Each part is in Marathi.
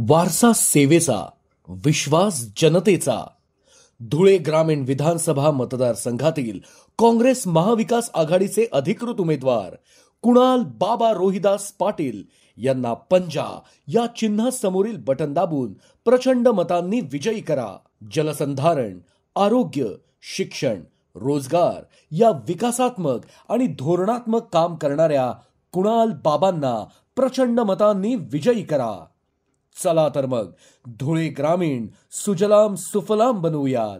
वारसा सेवेचा, विश्वास जनतेचा. धुळे ग्रामीण विधानसभा मतदारसंघातील काँग्रेस महाविकास आघाडीचे अधिकृत उमेदवार कुणाल बाबा रोहिदास पाटील यांना पंजा या चिन्हासमोरील बटन दाबून प्रचंड मतांनी विजयी करा. जलसंधारण, आरोग्य, शिक्षण, रोजगार या विकासात्मक आणि धोरणात्मक काम करणाऱ्या कुणाल बाबांना प्रचंड मतांनी विजयी करा. चला तर मग धुळे ग्रामीण सुजलाम सुफलाम बनवूयात.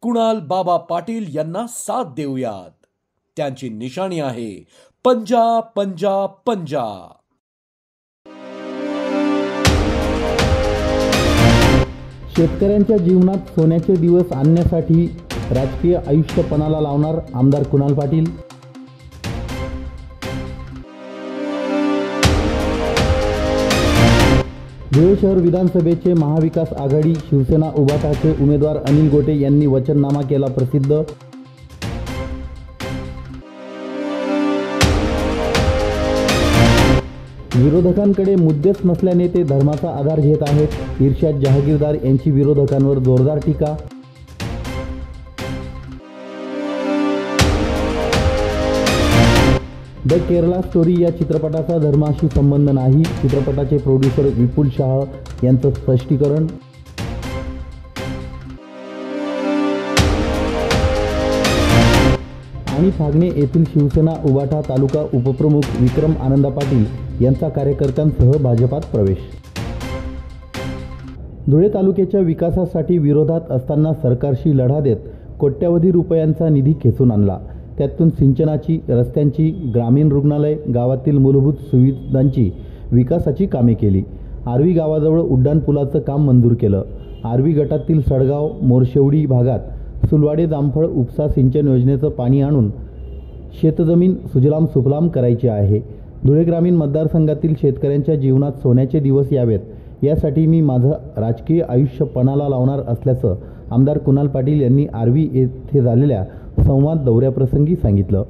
कुणाल बाबा पाटील यांना साथ देऊयात. त्यांची निशाणी आहे पंजा पंजा पंजा. शेतकऱ्यांच्या जीवनात सोन्याचे दिवस आणण्यासाठी राजकीय आयुष्य पणाला लावणार आमदार कुणाल पाटील. धुळे शहर विधानसभेचे महाविकास आघाडी शिवसेना उभाटाचे उमेदवार अनिल गोटे यांनी वचननामा केला प्रसिद्ध. विरोधकांकडे मुद्देच नसल्याने ते धर्माचा आधार घेत आहेत. इर्शाद जहागीरदार यांची विरोधकांवर जोरदार टीका. द केरला स्टोरी या चित्रपटाचा धर्माशी संबंध नाही, चित्रपटाचे प्रोड्युसर विपुल शाह यांचं स्पष्टीकरण. आणि फागणे येथील शिवसेना उभाटा तालुका उपप्रमुख विक्रम आनंद पाटील यांचा कार्यकर्त्यांसह भाजपात प्रवेश. धुळे तालुक्याच्या विकासासाठी विरोधात असताना सरकारशी लढा देत कोट्यवधी रुपयांचा निधी खेचून आणला. त्यातून सिंचनाची, रस्त्यांची, ग्रामीण रुग्णालय, गावातील मूलभूत सुविधांची विकासाची कामे केली. आर्वी गावाजवळ उड्डाणपुलाचं काम मंजूर केलं. आर्वी गटातील सडगाव, मोरशेवडी भागात सुलवाडे जामफळ उपसा सिंचन योजनेचं पाणी आणून शेतजमीन सुजलाम सुफलाम करायची आहे. धुळे ग्रामीण मतदारसंघातील शेतकऱ्यांच्या जीवनात सोन्याचे दिवस यावेत यासाठी मी माझं राजकीय आयुष्य पणाला लावणार असल्याचं आमदार कुणाल पाटील यांनी आर्वी येथे झालेल्या संवाद दौऱ्याप्रसंगी सांगितलं.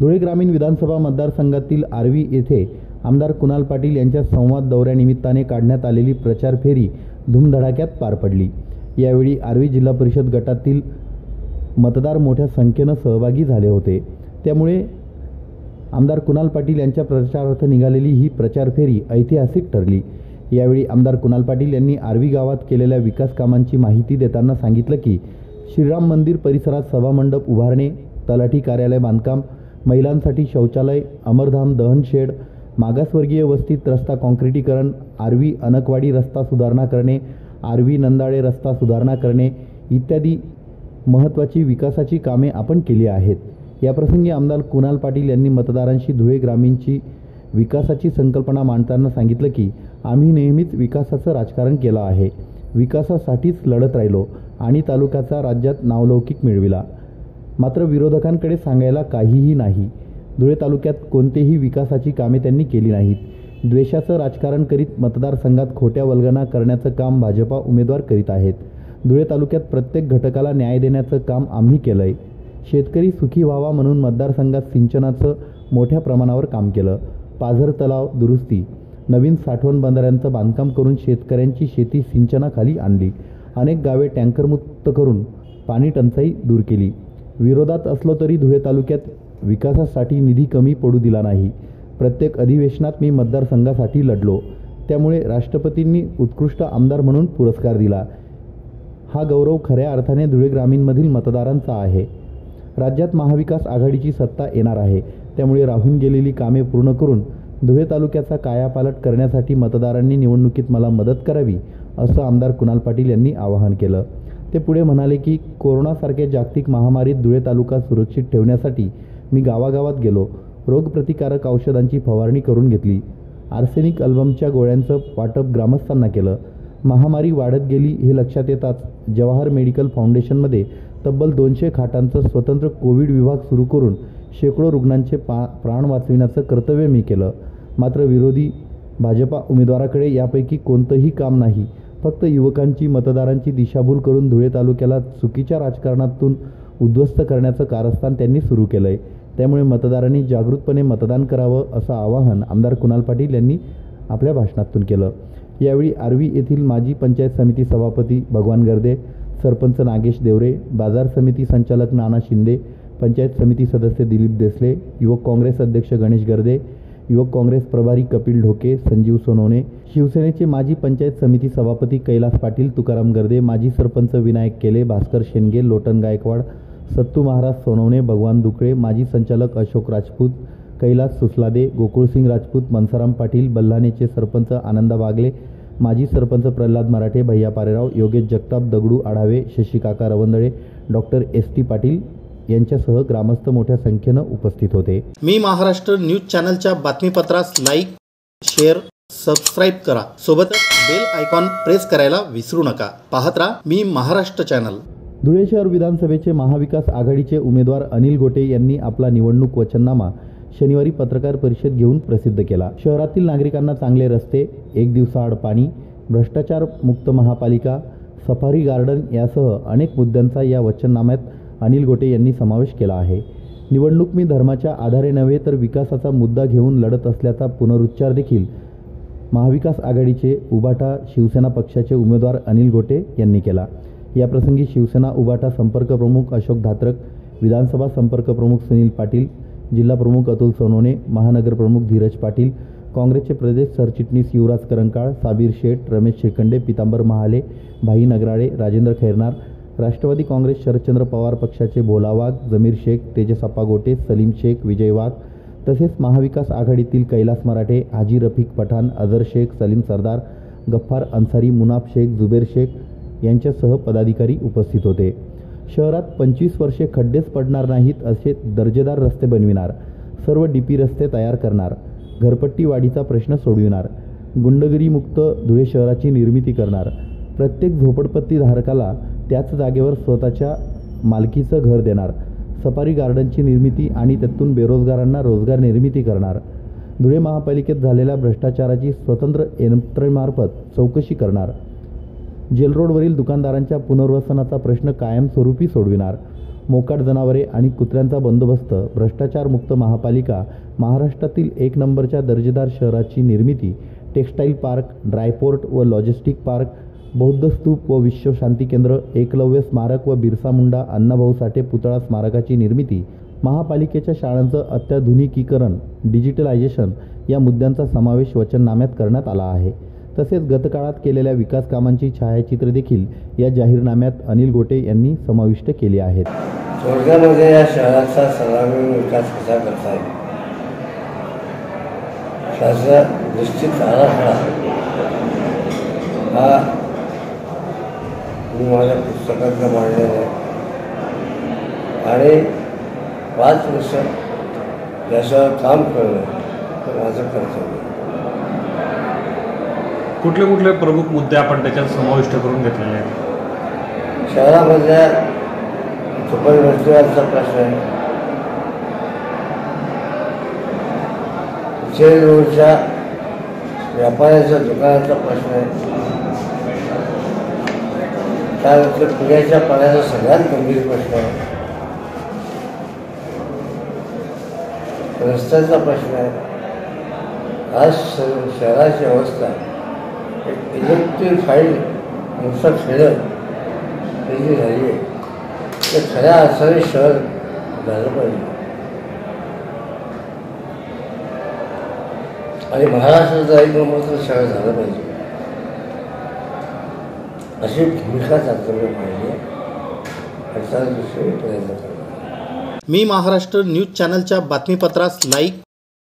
धुळे ग्रामीण विधानसभा मतदारसंघातील आर्वी येथे आमदार कुणाल पाटील यांच्या संवाद दौऱ्यानिमित्ताने काढण्यात आलेली प्रचार फेरी धूमधडाक्यात पार पडली. यावेळी आर्वी जिल्हा परिषद गटातील मतदार मोठ्या संख्येनं सहभागी झाले होते. त्यामुळे आमदार कुणाल पाटील यांच्या प्रचारार्थ निघालेली ही प्रचार फेरी ऐतिहासिक ठरली. यावेळी आमदार कुणाल पाटील यांनी आर्वी गावात केलेल्या विकास कामांची माहिती देताना सांगितलं की श्रीराम मंदिर परिसरात सभामंडप उभारणे, तलाठी कार्यालय बांधकाम, महिलांसाठी शौचालय, अमरधाम दहन शेड, मागासवर्गीय वस्तीत रस्ता काँक्रिटीकरण, आर्वी अनकवाडी रस्ता सुधारणा करणे, आर्वी नंदाळे रस्ता सुधारणा करणे इत्यादी महत्त्वाची विकासाची कामे आपण केली आहेत. याप्रसंगी आमदार कुणाल पाटील यांनी मतदारांशी धुळे ग्रामीणची विकासाची संकल्पना मांडताना सांगितलं की आम्ही नेहमीच विकासाचं राजकारण केलं आहे, विकासासाठीच लढत राहिलो आणि तालुक्याचा राज्यात नावलौकिक मिळविला. मात्र विरोधकांकडे सांगायला काहीही नाही. धुळे तालुक्यात कोणतेही विकासाची कामे त्यांनी केली नाहीत. द्वेषाचं राजकारण करीत मतदारसंघात खोट्या वल्गना करण्याचं काम भाजपा उमेदवार करीत आहेत. धुळे तालुक्यात प्रत्येक घटकाला न्याय देण्याचं काम आम्ही केलंय. शेतकरी सुखी व्हावा म्हणून मतदारसंघात सिंचनाचं मोठ्या प्रमाणावर काम केलं. पाझर तलाव दुरुस्ती, नवीन साठवण बंधाऱ्यांचं बांधकाम करून शेतकऱ्यांची शेती सिंचनाखाली आणली. अनेक गावे टँकरमुक्त करून पाणी टंचाई दूर केली. विरोधात असलो तरी धुळे तालुक्यात विकासासाठी निधी कमी पडू दिला नाही. प्रत्येक अधिवेशनात मी मतदारसंघासाठी लढलो. त्यामुळे राष्ट्रपतींनी उत्कृष्ट आमदार म्हणून पुरस्कार दिला. हा गौरव खऱ्या अर्थाने धुळे ग्रामीणमधील मतदारांचा आहे. राज्यात महाविकास आघाडीची सत्ता येणार आहे. त्यामुळे राहून गेलेली कामे पूर्ण करून धुळे तालुक्याचा कायापालट करण्यासाठी मतदारांनी निवडणुकीत मला मदत करावी, असं आमदार कुणाल पाटील यांनी आवाहन केलं. ते पुढे म्हणाले की कोरोनासारख्या जागतिक महामारीत धुळे तालुका सुरक्षित ठेवण्यासाठी मी गावागावात गेलो. रोगप्रतिकारक औषधांची फवारणी करून घेतली. आर्सेनिक अल्बमच्या गोळ्यांचं वाटप ग्रामस्थांना केलं. महामारी वाढत गेली हे लक्षात येताच जवाहर मेडिकल फाउंडेशनमध्ये तब्बल 200 खाटांचं स्वतंत्र कोविड विभाग सुरू करून शेकडो रुग्णांचे प्राण वाचविण्याचं कर्तव्य मी केलं. मात्र विरोधी भाजपा उमेदवाराकडे यापैकी कोणतंही काम नाही. फक्त युवकांची, मतदारांची दिशाभूल करून धुळे तालुक्याला चुकीच्या राजकारणातून उद्ध्वस्त करण्याचं कारस्थान त्यांनी सुरू केलंय. त्यामुळे मतदारांनी जागृतपणे मतदान करावं असं आवाहन आमदार कुणाल पाटील यांनी आपल्या भाषणातून केलं. यावेळी आर्वी येथील माजी पंचायत समिती सभापती भगवान गर्दे, सरपंच नागेश देवरे, बाजार समिती संचालक नाना शिंदे, पंचायत समिती सदस्य दिलीप देसले, युवक काँग्रेस अध्यक्ष गणेश गर्दे, युवक काँग्रेस प्रभारी कपिल ढोके, संजीव सोनवणे, शिवसेनेचे माजी पंचायत समिती सभापती कैलास पाटील, तुकाराम गर्दे, माजी सरपंच विनायक केले, भास्कर शेंडगे, लोटन गायकवाड, सत्तू महाराज सोनवणे, भगवान दुकळे, माजी संचालक अशोक राजपूत, कैलास सुसलादे, गोकुळसिंग राजपूत, मनसाराम पाटील, बल्हानेचे सरपंच आनंदा बागले, माजी sarpanch Pralhad Marathe, Bhaiya Parerao, Yogesh Jagtap, Dagdu Adhave, Shashikaka Ravandale, doctor S T Patil यांच्यासह ग्रामस्थ मोठ्या संख्येनं उपस्थित होते. मी महाराष्ट्र न्यूज चॅनलच्या बातमीपत्रास लाईक, शेअर, सबस्क्राईब करा. सोबतच बेल आयकॉन प्रेस करायला विसरू नका. पाहत राहा मी महाराष्ट्र चॅनल. धुळे शहर विधानसभेचे महाविकास आघाडीचे उमेदवार अनिल गोटे यांनी आपला निवडणूक वचननामा शनिवारी पत्रकार परिषद घेऊन प्रसिद्ध केला. शहरातील नागरिकांना चांगले रस्ते, एक दिवसाआड पाणी, भ्रष्टाचार मुक्त महापालिका, सफारी गार्डन यासह अनेक मुद्द्यांचा या वचननाम्यात अनिल गोटे यांनी समावेश केला आहे. निवडणूक मी धर्माच्या आधारे नव्हे तर विकासाचा मुद्दा घेऊन लढत असल्याचा पुनरुच्चार देखील महाविकास आघाडीचे उभाटा शिवसेना पक्षाचे उमेदवार अनिल गोटे यांनी केला. याप्रसंगी शिवसेना उभाटा संपर्क प्रमुख अशोक धात्रक, विधानसभा संपर्क प्रमुख सुनील पाटील, जिल्हा प्रमुख अतुल सोनवणे, महानगर प्रमुख धीरज पाटील, काँग्रेसचे प्रदेश सरचिटणीस युवराज करंकाळ, साबीर शेठ, रमेश श्रीखंडे, पितांबर महाले, भाई नगराळे, राजेंद्र खैरनार, राष्ट्रवादी काँग्रेस शरदचंद्र पवार पक्षाचे भोला वाघ, जमीर शेख, तेजसप्पा गोटे, सलीम शेख, विजय वाघ, तसेच महाविकास आघाडीतील कैलास मराठे, हाजी रफिक पठाण, अझर शेख, सलीम सरदार, गफ्फार अन्सारी, मुनाफ शेख, जुबेर शेख यांच्यासह पदाधिकारी उपस्थित होते. शहरात 25 वर्षे खड्डेच पडणार नाहीत असे दर्जेदार रस्ते बनविणार, सर्व डीपी रस्ते तयार करणार, घरपट्टी वाढीचा प्रश्न सोडविणार, गुंडगिरीमुक्त धुळे शहराची निर्मिती करणार, प्रत्येक झोपडपट्टी धारकाला त्याच जागेवर स्वतःच्या मालकीचं घर देणार, सफारी गार्डनची निर्मिती आणि त्यातून बेरोजगारांना रोजगार निर्मिती करणार, धुळे महापालिकेत झालेल्या भ्रष्टाचाराची स्वतंत्र यंत्रणेमार्फत चौकशी करणार, जेलरोडवरील दुकानदारांच्या पुनर्वसनाचा प्रश्न कायमस्वरूपी सोडविणार, मोकाट जनावरे आणि कुत्र्यांचा बंदोबस्त, भ्रष्टाचारमुक्त महापालिका, महाराष्ट्रातील 1 नंबरच्या दर्जेदार शहराची निर्मिती, टेक्स्टाईल पार्क, ड्रायपोर्ट व लॉजिस्टिक पार्क, बौद्ध स्तूप व विश्व शांती केंद्र, एकलव्य स्मारक व बिरसा मुंडा अण्णाभाऊ साठे पुतळा स्मारकाची निर्मिती, महापालिकेच्या शाळांचं अत्याधुनिकीकरण, डिजिटलायझेशन या मुद्द्यांचा समावेश वचननाम्यात करण्यात आला आहे. तसेच गतकाळात केलेल्या विकास कामांची छायाचित्रे देखील या जाहीरनाम्यात अनिल गोटे यांनी समाविष्ट केली आहेत. थोडक्यामध्ये या शहराचा सर्वांगीण विकास कसा करता येईल त्याचा निश्चित आराखडा हा मी माझ्या पुस्तकात मांडलेला आहे आणि 5 वर्ष याच्यावर काम करणं हे माझं कर्तव्य. कुठले कुठले प्रमुख मुद्दे आपण त्याच्यात समाविष्ट करून घेतलेले आहेत? शहरामधल्या झोपडपट्टीवाल्यांचा प्रश्न आहे, जेल रोडच्या व्यापाऱ्याच्या दुकानाचा प्रश्न आहे, त्यानंतर पिण्याच्या पाण्याचा सगळ्यात गंभीर प्रश्न आहे, रस्त्याचा प्रश्न आहे. आज शहराची अवस्था एक इलेक्ट्रिफाईड नुसतं खेळं हे जी झाली आहे ते खऱ्या अर्थाने शहर झालं पाहिजे आणि महाराष्ट्राचं 1 नंबरचं शहर झालं पाहिजे अशी भूमिका चालवली पाहिजे आणि त्या दृष्टीने प्रयत्न करतो. मी महाराष्ट्र न्यूज चॅनलच्या बातमीपत्रास लाईक,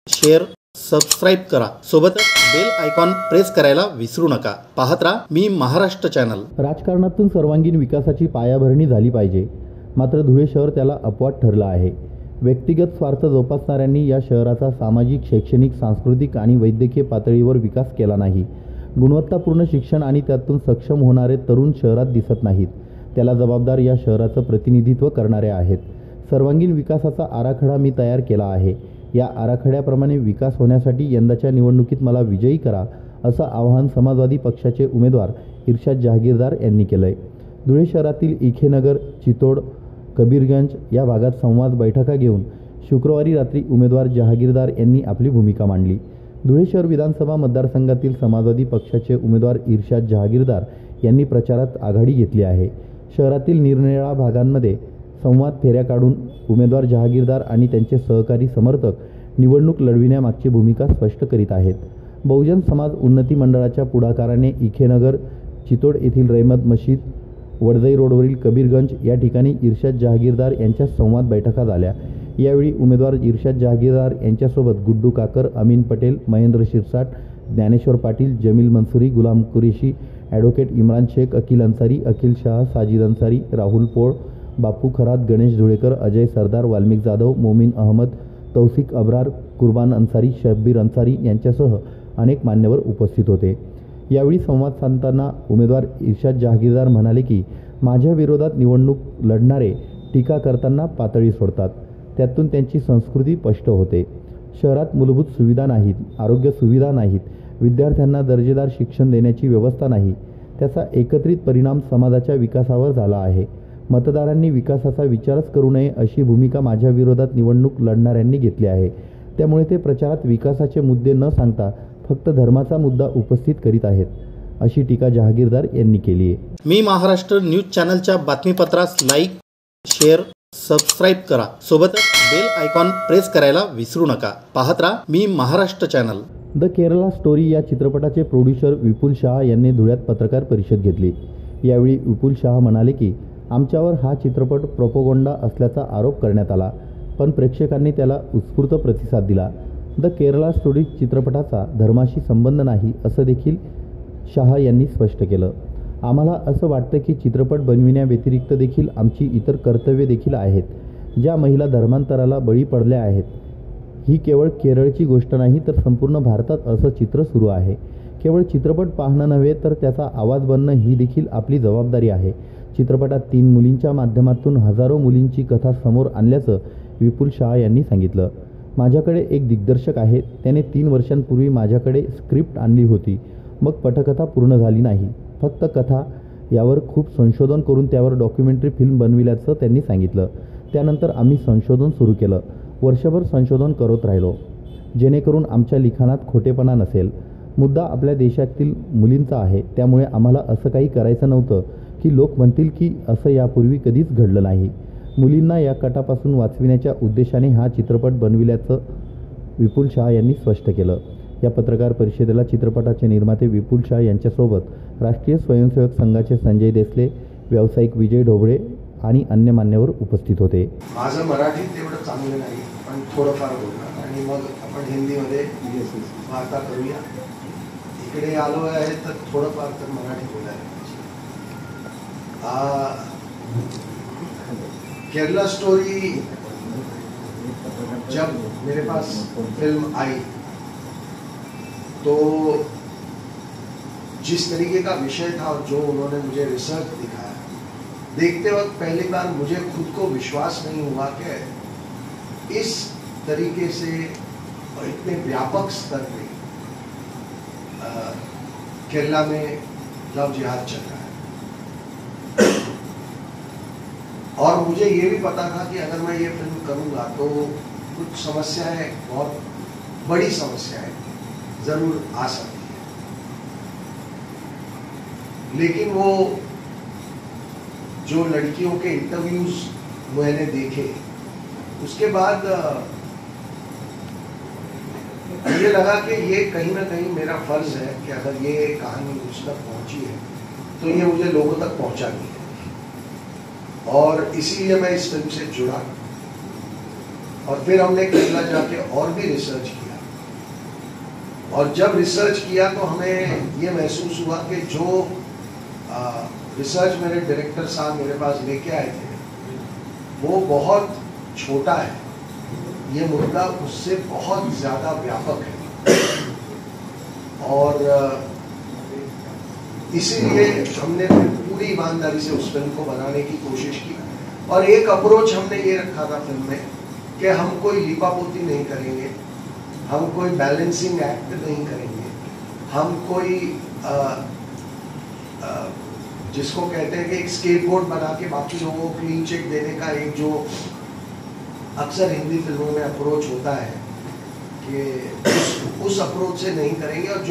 शेअर, सबस्क्राईब करा. सोबतच बेल आयकॉन प्रेस करायला विसरू नका. पाहत राहा मी महाराष्ट्र चॅनल. राजकारणातून सर्वांगीण विकासाची पायाभरणी झाली पाहिजे, मात्र धुळे शहर त्याला अपवाद ठरलं आहे. व्यक्तिगत स्वार्थ जोपासणाऱ्यांनी या शहराचा सामाजिक, शैक्षणिक, सांस्कृतिक आणि वैद्यकीय पातळीवर विकास केला नाही. गुणवत्तापूर्ण शिक्षण आणि त्यातून सक्षम होणारे तरुण शहरात दिसत नाहीत. त्याला जबाबदार या शहराचं प्रतिनिधित्व करणारे आहेत. सर्वांगीण विकासाचा आराखडा मी तयार केला आहे. या आराखड्याप्रमाणे विकास होण्यासाठी यंदाच्या निवडणुकीत मला विजयी करा, असं आवाहन समाजवादी पक्षाचे उमेदवार इर्शाद जहागीरदार यांनी केलंय. धुळे शहरातील इखेनगर, चितोड, कबीरगंज या भागात संवाद बैठका घेऊन शुक्रवारी रात्री उमेदवार जहागीरदार यांनी आपली भूमिका मांडली. धुळे शहर विधानसभा मतदारसंघातील समाजवादी पक्षाचे उमेदवार इर्शाद जहागीरदार यांनी प्रचारात आघाडी घेतली आहे. शहरातील निरनिराळ्या भागांमध्ये संवाद फेऱ्या काढून उमेदवार जहागीरदार आणि त्यांचे सहकारी समर्थक निवडणूक लढविण्यामागची भूमिका स्पष्ट करीत आहेत. बहुजन समाज उन्नती मंडळाच्या पुढाकाराने इखेनगर, चितोड येथील रहमत मशीद, वडजई रोडवरील कबीरगंज या ठिकाणी इर्शाद जहागीरदार यांच्या संवाद बैठका झाल्या. यावेळी उमेदवार इर्शाद जहागीरदार यांच्यासोबत गुड्डू काकर, अमीन पटेल, महेंद्र शिरसाट, ज्ञानेश्वर पाटील, जमील मंसुरी, गुलाम कुरेशी, ॲडव्होकेट इम्रान शेख, अखिल अन्सारी, अखिल शाह, साजिद अन्सारी, राहुल पोळ, बापू खरात, गणेश धुळेकर, अजय सरदार, वाल्मिक जाधव, मोमीन अहमद, तौसिक अब्रार, कुर्बान अन्सारी, शब्बीर अन्सारी यांच्यासह अनेक मान्यवर उपस्थित होते. यावेळी संवाद साधताना उमेदवार इर्शाद जहागीरदार म्हणाले की माझ्या विरोधात निवडणूक लढणारे टीका करताना पातळी सोडतात. त्यातून त्यांची संस्कृती स्पष्ट होते. शहरात मूलभूत सुविधा नाहीत, आरोग्य सुविधा नाहीत, विद्यार्थ्यांना दर्जेदार शिक्षण देण्याची व्यवस्था नाही. त्याचा एकत्रित परिणाम समाजाच्या विकासावर झाला आहे. मतदारांनी विकासाचा विचारच करू नये अशी भूमिका माझ्या विरोधात निवडणूक लढणाऱ्यांनी घेतली आहे. त्यामुळे ते प्रचारात विकासाचे मुद्दे न सांगता फक्त धर्माचा मुद्दा उपस्थित करीत आहेत, अशी टीका जहागीरदार यांनी केली आहे. मी महाराष्ट्र न्यूज चॅनलच्या बातमीपत्रास लाईक, शेअर, सबस्क्राईब करा. सोबतच बेल आयकॉन प्रेस करायला विसरू नका. पाहत राहा Mi Maharashtra channel. The Kerala story या चित्रपटाचे प्रोड्युसर विपुल शाह यांनी धुळ्यात पत्रकार परिषद घेतली. यावेळी विपुल शाह म्हणाले की आमच्यावर हा चित्रपट प्रोपोगंडा असल्याचा आरोप करण्यात आला, पण प्रेक्षकांनी त्याला उत्स्फूर्त प्रतिसाद दिला. द केरला स्टोरी चित्रपटाचा धर्माशी संबंध नाही असं देखील शाह यांनी स्पष्ट केलं. आम्हाला असं वाटतं की चित्रपट बनविण्याव्यतिरिक्त देखील आमची इतर कर्तव्ये देखील आहेत. ज्या महिला धर्मांतराला बळी पडल्या आहेत, ही केवळ केरळची गोष्ट नाही तर संपूर्ण भारतात असं चित्र सुरू आहे. केवळ चित्रपट पाहणं नव्हे तर त्याचा आवाज बनणं ही देखील आपली जबाबदारी आहे. चित्रपटात 3 मुलींच्या माध्यमातून हजारो मुलींची कथा समोर आणल्याचं विपुल शाह यांनी सांगितलं. माझ्याकडे एक दिग्दर्शक आहे, त्याने 3 वर्षांपूर्वी माझ्याकडे स्क्रिप्ट आणली होती. मग पटकथा पूर्ण झाली नाही, फक्त कथा. यावर खूप संशोधन करून त्यावर डॉक्युमेंटरी फिल्म बनविल्याचं त्यांनी सांगितलं. त्यानंतर आम्ही संशोधन सुरू केलं. वर्षभर संशोधन करत राहिलो, जेणेकरून आमच्या लिखाणात खोटेपणा नसेल. मुद्दा आपल्या देशातील मुलींचा आहे, त्यामुळे आम्हाला असं काही करायचं नव्हतं की लोक म्हणतील की असं यापूर्वी कधीच घडलं नाही. मुलींना या कटापासून वाचविण्याच्या उद्देशाने हा चित्रपट बनविल्याचं विपुल शाह यांनी स्पष्ट केलं. या पत्रकार परिषदेला चित्रपटाचे निर्माते विपुल शाह यांच्यासोबत राष्ट्रीय स्वयंसेवक संघाचे संजय देसले, व्यावसायिक विजय ढोबळे आणि अन्य मान्यवर उपस्थित होते. माझं मराठी तेवढं चांगलं नाही, पण थोडंफार बोलणार आणि मग आपण हिंदीमध्ये वार्ता करूया. इकडे आलो आहे तर थोडंफार तर मराठी बोलायला पाहिजे. केरला स्टोरी जब मेरे पास फिल्म आई तो जिस तरीके का विषय था और जो उन्होंने मुझे रिसर्च दिखाया, देखते वक्त पहली बार मुझे खुद को विश्वास नहीं हुआ कि इस तरीके से और इतने व्यापक स्तर पे केरला में लव जिहाद चल रहा है. और मुझे ये भी पता था कि अगर मैं ये फिल्म करूँगा तो कुछ समस्याएं, बहुत बड़ी समस्याएं ज़रूर आ सकती है. लेकिन वो जो लड़कियों के इंटरव्यूज मैंने देखे, उसके बाद मुझे लगा कि ये कहीं ना कहीं मेरा फर्ज है कि अगर ये कहानी मुझ तक पहुंची है तो ये मुझे लोगों तक पहुंचानी है. और इसीलिए मैं इस फिल्म से जुड़ा और फिर हमने केरला जाके और भी रिसर्च किया. और जब रिसर्च किया तो हमें ये महसूस हुआ कि जो रिसर्च मेरे डायरेक्टर साहब मेरे पास लेके आए थे वो बहुत छोटा है. ये मुद्दा उससे बहुत ज़्यादा व्यापक है और इसीलिए हमने पूरी ईमानदारी से उस फिल्म को बनाने की कोशिश की. और एक अप्रोच हमने ये रखा था फिल्म में कि हम कोई लिपापोती नहीं करेंगे, हम कोई बैलेंसिंग एक्ट नहीं करेंगे, हम कोई जिसको कहते हैं कि एक स्केपबोर्ड बना के बाकी लोगों को क्लीन चिट देने का एक जो अक्सर हिंदी फिल्मों में अप्रोच होता है कि उस अप्रोच से नहीं करेंगे, और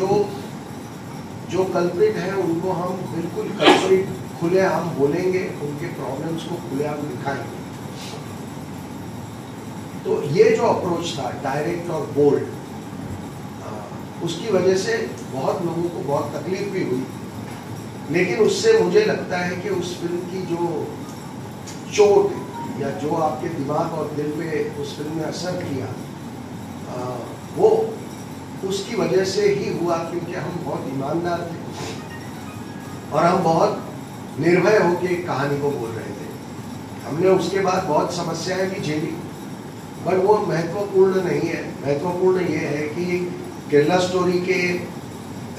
जो कल्प्रिट हैं उनको हम बिल्कुल कल्प्रिट खुलेआम बोलेंगे, उनके प्रॉब्लम्स को खुलेआम दिखाएंगे। तो ये जो अप्रोच था डायरेक्ट और बोल्ड, उसकी वजह से बहुत लोगों को बहुत तकलीफ भी हुई, लेकिन उससे मुझे लगता है कि उस फिल्म की जो चोट या जो आपके दिमाग और दिल पे उस फिल्म ने असर किया, वो उसकी वजह से ही हुआ, क्योंकि हम बहुत ईमानदार थे और हम बहुत निर्भय होकर कहानी को बोल रहे थे। हमने उसके बाद बहुत समस्याएं भी झेली, पर वो महत्वपूर्ण नहीं है। महत्वपूर्ण ये है कि केरला स्टोरी के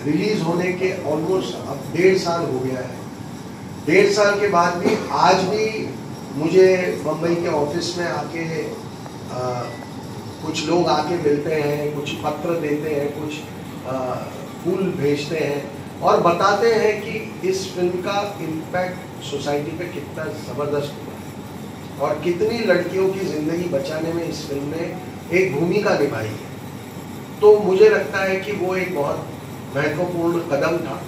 रिलीज होने के ऑलमोस्ट अब 1.5 साल हो गया है। 1.5 साल के बाद भी आज भी मुझे मुंबई के ऑफिस में आके कुछ लोग आके मिलते हैं, कुछ पत्र देते हैं, कुछ फूल भेजते हैं और बताते हैं कि इस फिल्म का इम्पैक्ट सोसाइटी पे कितना ज़बरदस्त हुआ और कितनी लड़कियों की ज़िंदगी बचाने में इस फिल्म ने एक भूमिका निभाई है। तो मुझे लगता है कि वो एक बहुत महत्वपूर्ण कदम था,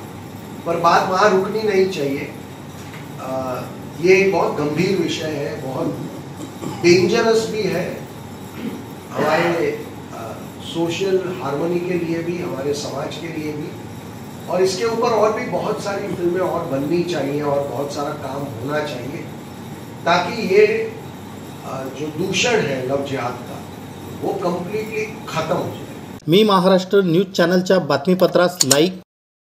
पर बात वहाँ रुकनी नहीं चाहिए। ये एक बहुत गंभीर विषय है, बहुत डेंजरस भी है हमारे सोशल हार्मनी के लिए भी, हमारे समाज के लिए भी, और इसके ऊपर और भी बहुत सारी फिल्में और बननी चाहिए और बहुत सारा काम होना चाहिए, ताकि ये जो दूषण है लव जिहाद का वो कम्प्लीटली खत्म हो जाए। मी महाराष्ट्र न्यूज चॅनलच्या बातमीपत्रास लाईक,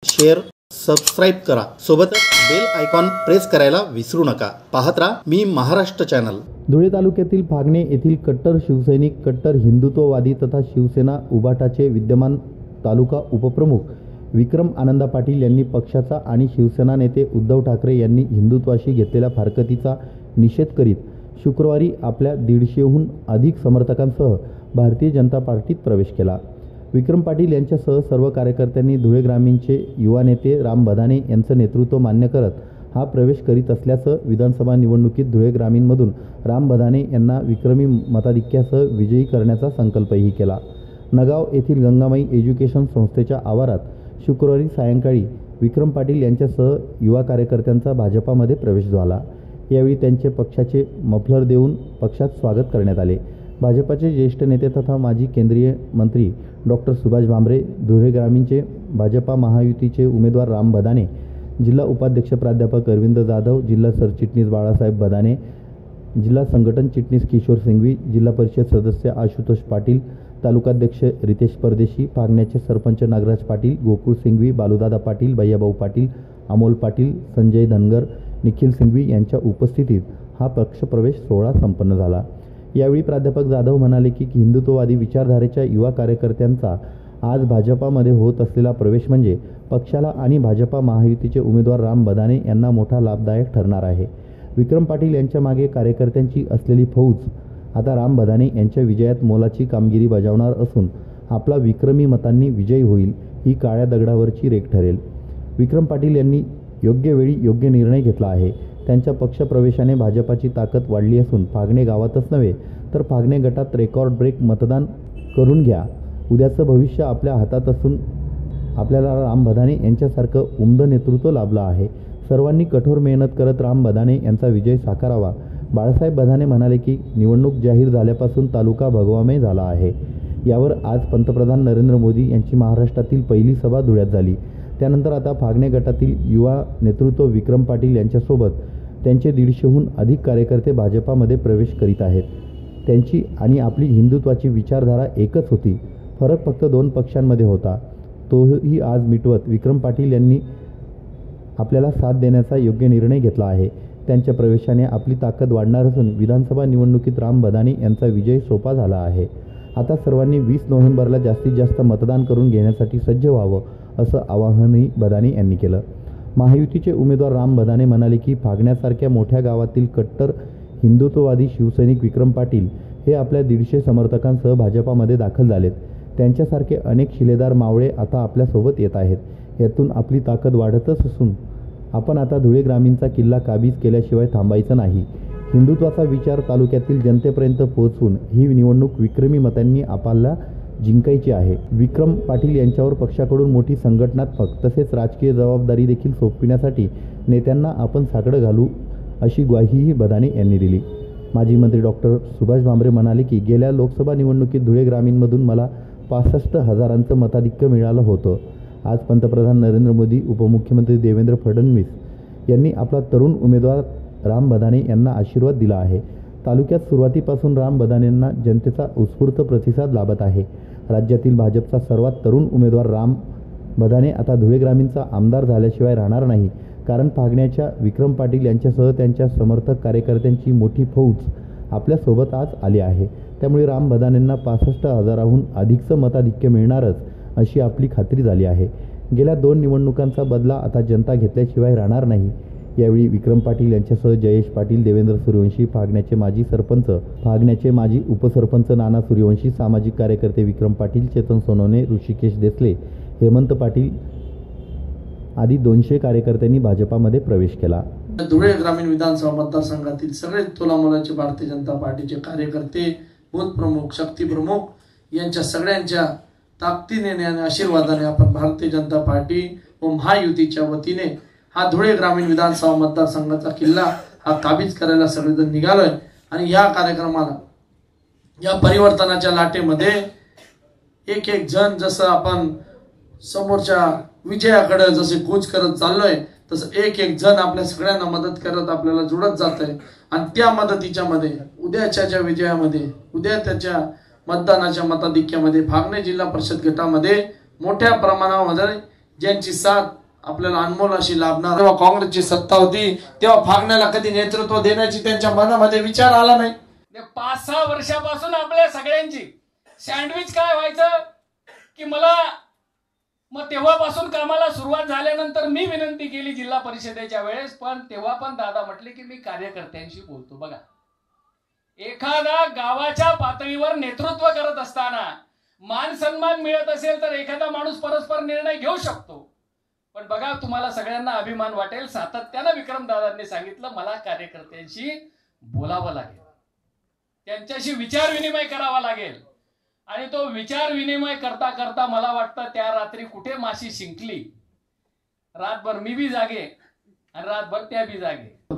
शेअर, सबस्क्राईब करा. सोबतच बेल आयकॉन प्रेस करायला विसरू नका. पाहत राहा मी महाराष्ट्र चॅनल. धुळे तालुक्यातील फागणे येथील कट्टर शिवसैनिक, कट्टर हिंदुत्ववादी तथा शिवसेना उभाटाचे विद्यमान तालुका उपप्रमुख विक्रम आनंदा पाटील यांनी पक्षाचा आणि शिवसेना नेते उद्धव ठाकरे यांनी हिंदुत्वाशी घेतलेल्या फारकतीचा निषेध करीत शुक्रवारी आपल्या 150हून अधिक समर्थकांसह भारतीय जनता पार्टीत प्रवेश केला. विक्रम पाटील यांच्यासह सर्व कार्यकर्त्यांनी धुळे ग्रामीणचे युवा नेते राम बधाने यांचं नेतृत्व मान्य करत हा प्रवेश करीत असल्याचं विधानसभा निवडणुकीत धुळे ग्रामीणमधून राम बधाने यांना विक्रमी मताधिक्यासह विजयी करण्याचा संकल्पही केला. नगाव येथील गंगामाई एज्युकेशन संस्थेच्या आवारात शुक्रवारी सायंकाळी विक्रम पाटील यांच्यासह युवा कार्यकर्त्यांचा भाजपामध्ये प्रवेश झाला. यावेळी त्यांचे पक्षाचे मफलर देऊन पक्षात स्वागत करण्यात आले. भाजपाचे ज्येष्ठ नेते तथा माजी केंद्रीय मंत्री डॉक्टर सुभाष भामरे, धुळे ग्रामीणचे भाजपा महायुतीचे उमेदवार राम बधाने, जिल्हा उपाध्यक्ष प्राध्यापक अरविंद जाधव, जिल्हा सरचिटणीस बाळासाहेब बधाने, जिल्हा संघटन चिटणीस किशोर सिंघवी, जिल्हा परिषद सदस्य आशुतोष पाटील, तालुकाध्यक्ष रितेश परदेशी, फागण्याचे सरपंच नागराज पाटील, गोकुळ सिंघवी, बालूदादा पाटील, भैयाभाऊ पाटील, अमोल पाटील, संजय धनगर, निखिल सिंघवी यांच्या उपस्थितीत हा पक्षप्रवेश सोहळा संपन्न झाला. यावेळी प्राध्यापक जाधव म्हणाले की हिंदुत्ववादी विचारधारेच्या युवा कार्यकर्त्यांचा आज भाजपामध्ये होत असलेला प्रवेश म्हणजे पक्षाला आणि भाजपा महायुतीचे उमेदवार राम बधाने यांना मोठा लाभदायक ठरणार आहे. विक्रम पाटील यांच्या मागे कार्यकर्त्यांची असलेली फौज आता राम बधाने यांच्या विजयात मोलाची कामगिरी बजावणार असून आपला विक्रमी मतांनी विजयी होईल ही काळ्या दगडावरची रेख ठरेल. विक्रम पाटील यांनी योग्य वेळी योग्य निर्णय घेतला आहे. त्यांच्या पक्षप्रवेशाने भाजपाची ताकद वाढली असून फागणे गावातच नव्हे तर फागणे गटात रेकॉर्ड ब्रेक मतदान करून घ्या. उद्याचं भविष्य आपल्या हातात असून आपल्याला राम बधाने यांच्यासारखं उमदं नेतृत्व लाभलं आहे. सर्वांनी कठोर मेहनत करत राम बधाने यांचा विजय साकारावा. बाळासाहेब बधाने म्हणाले की निवडणूक जाहीर झाल्यापासून तालुका भगवामय झाला आहे. यावर आज पंतप्रधान नरेंद्र मोदी यांची महाराष्ट्रातील पहिली सभा धुळ्यात झाली. त्यानंतर आता फागणे गटातील युवा नेतृत्व विक्रम पाटील यांच्यासोबत त्यांचे 150हून अधिक कार्यकर्ते भाजपामध्ये प्रवेश करीत आहेत. त्यांची आणि आपली हिंदुत्वाची विचारधारा एकच होती. फरक फक्त 2 पक्षांमध्ये होता. तोही आज मिटवत विक्रम पाटील यांनी आपल्याला साथ देण्याचा योग्य निर्णय घेतला आहे. त्यांच्या प्रवेशाने आपली ताकद वाढणार असून विधानसभा निवडणुकीत राम बधाने यांचा विजय सोपा झाला आहे. आता सर्वांनी 20 नोव्हेंबरला जास्तीत जास्त मतदान करून घेण्यासाठी सज्ज व्हावं असं आवाहनही बधाने यांनी केलं. महायुतीचे उमेदवार राम बधाने म्हणाले की फागण्यासारख्या मोठ्या गावातील कट्टर हिंदुत्ववादी शिवसैनिक विक्रम पाटील हे आपल्या 150 समर्थकांसह भाजपामध्ये दाखल झालेत. त्यांच्यासारखे अनेक शिलेदार मावळे आता आपल्यासोबत येत आहेत. यातून आपली ताकद वाढतच असून आपण आता धुळे ग्रामीणचा किल्ला काबीज केल्याशिवाय थांबायचं नाही. हिंदुत्वाचा विचार तालुक्यातील जनतेपर्यंत पोहोचवून ही निवडणूक विक्रमी मतांनी आपल्याला जिंकायची आहे. विक्रम पाटील यांच्यावर पक्षाकडून मोठी संघटनात्मक तसेच राजकीय जबाबदारी देखील सोपविण्यासाठी नेत्यांना आपण साकडं घालू अशी ग्वाहीही बदाने यांनी दिली. माजी मंत्री डॉक्टर सुभाष भामरे म्हणाले की गेल्या लोकसभा निवडणुकीत धुळे ग्रामीणमधून मला 65,000 मताधिक्य मिळालं होतं. आज पंतप्रधान नरेंद्र मोदी, उपमुख्यमंत्री देवेंद्र फडणवीस यांनी आपला तरुण उमेदवार राम बदाने यांना आशीर्वाद दिला आहे. तालुक्यात सुरुवातीपासून राम बदानेंना जनतेचा उत्स्फूर्त प्रतिसाद लाभत आहे. राज्यातील भाजपचा सर्वात तरुण उमेदवार राम बदाने आता धुळे ग्रामीणचा आमदार झाल्याशिवाय राहणार नाही. कारण पागण्याच्या विक्रम पाटील यांच्यासह त्यांच्या समर्थक कार्यकर्त्यांची मोठी फौज आपल्यासोबत आज आली आहे. त्यामुळे राम बदानेंना 65,000हून अधिकचं मताधिक्य मिळणारच अशी आपली खात्री झाली आहे. गेल्या 2 निवडणुकांचा बदला आता जनता घेतल्याशिवाय राहणार नाही. यावेळी विक्रम पाटील यांच्यासह जयेश पाटील, देवेंद्र सूर्यवंशी, पागण्याचे माजी सरपंच, पागण्याचे माजी उपसरपंच नाना सूर्यवंशी, सामाजिक कार्यकर्ते विक्रम पाटील, चेतन सोनवणे, ऋषिकेश देसले, हेमंत पाटील आदी 200 कार्यकर्त्यांनी भाजपामध्ये प्रवेश केला. धुळे ग्रामीण विधानसभा मतदारसंघातील सगळे तोलामोलाचे भारतीय जनता पार्टीचे कार्यकर्ते, बूथ प्रमुख, शक्ती प्रमुख यांच्या सगळ्यांच्या ताकदीने आणि आशीर्वादाने आपण भारतीय जनता पार्टी व महायुतीच्या वतीने हा धुळे ग्रामीण विधानसभा मतदारसंघाचा किल्ला हा काबीज करायला सगळेजण निघालोय. आणि या कार्यक्रमाला, या परिवर्तनाच्या लाटेमध्ये एक एक जण जसं आपण समोरच्या विजयाकडे जसे कूच करत चाललोय तसं एक एक जण आपल्या सगळ्यांना मदत करत आपल्याला जुळत जात आहे. आणि त्या मदतीच्या मध्ये उद्याच्या विजयामध्ये, उद्या त्याच्या मतदानाच्या मताधिक्यामध्ये फागणे जिल्हा परिषद गटामध्ये मोठ्या प्रमाणामध्ये ज्यांची साथ आपल्याला अनमोल अशी लाभणार. तेव्हा काँग्रेसची सत्ता होती तेव्हा फागण्याला कधी नेतृत्व देण्याची त्यांच्या मनामध्ये विचार आला नाही. 5-6 वर्षापासून आपल्या सगळ्यांची सँडविच काय व्हायचं की मला मग तेव्हापासून कामाला सुरुवात झाल्यानंतर मी विनंती केली जिल्हा परिषदेच्या वेळेस, पण तेव्हा पण दादा म्हटले की मी कार्यकर्त्यांशी बोलतो. बघा, एखादा गावाच्या पातळीवर नेतृत्व करत असताना मान सन्मान मिळत असेल तर एखादा माणूस परस्पर निर्णय घेऊ शकतो. पण बघा, तुम्हाला सगळ्यांना अभिमान वाटेल, सातत्यानं विक्रम दादांनी सांगितलं मला कार्यकर्त्यांशी बोलावं लागेल, त्यांच्याशी विचार विनिमय करावा लागेल. आणि तो विचार विनिमय करता करता मला वाटतं त्या रात्री कुठे माशी शिंकली. रातभर मी बी जागे आणि रातभर त्या बी जागे.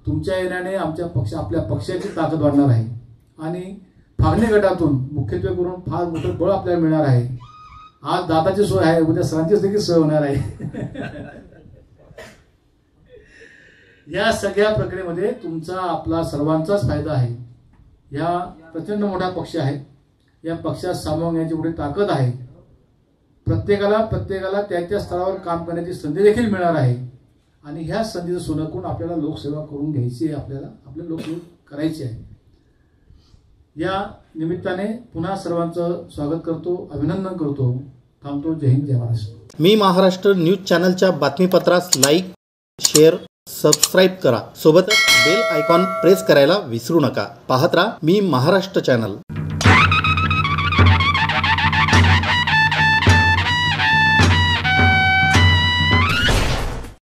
तुमच्या येण्याने आपल्या पक्षाची ताकद वाढणार आहे आणि फागणे गटातून मुख्यत्वे करून फार मोठं बळ आपल्याला मिळणार आहे. आज दादाची सोय आहे, उद्या सरांचीच देखील सोय होणार आहे. या सगळ्या प्रक्रियेमध्ये तुमचा आपला सर्वांचाच फायदा आहे. या प्रचंड मोठा पक्ष आहे, या पक्षात सामावून घ्यायची एवढी ताकद आहे. प्रत्येकाला त्याच्या स्तरावर काम करण्याची संधी देखील मिळणार आहे. आणि ह्या संधीचं सोनं करून आपल्याला लोकसेवा करून घ्यायची आहे, आपल्या लोकसेवा करायची आहे. या निमित्ताने पुन्हा सर्वांचं स्वागत करतो, अभिनंदन करतो, थांबतो. जय हिंद, जय महाराष्ट्र. मी महाराष्ट्र न्यूज चॅनलच्या बातमीपत्रास लाईक, शेअर, सबस्क्राईब करा. सोबतच बेल आयकॉन प्रेस करायला विसरू नका. पाहत राहा मी महाराष्ट्र चॅनल.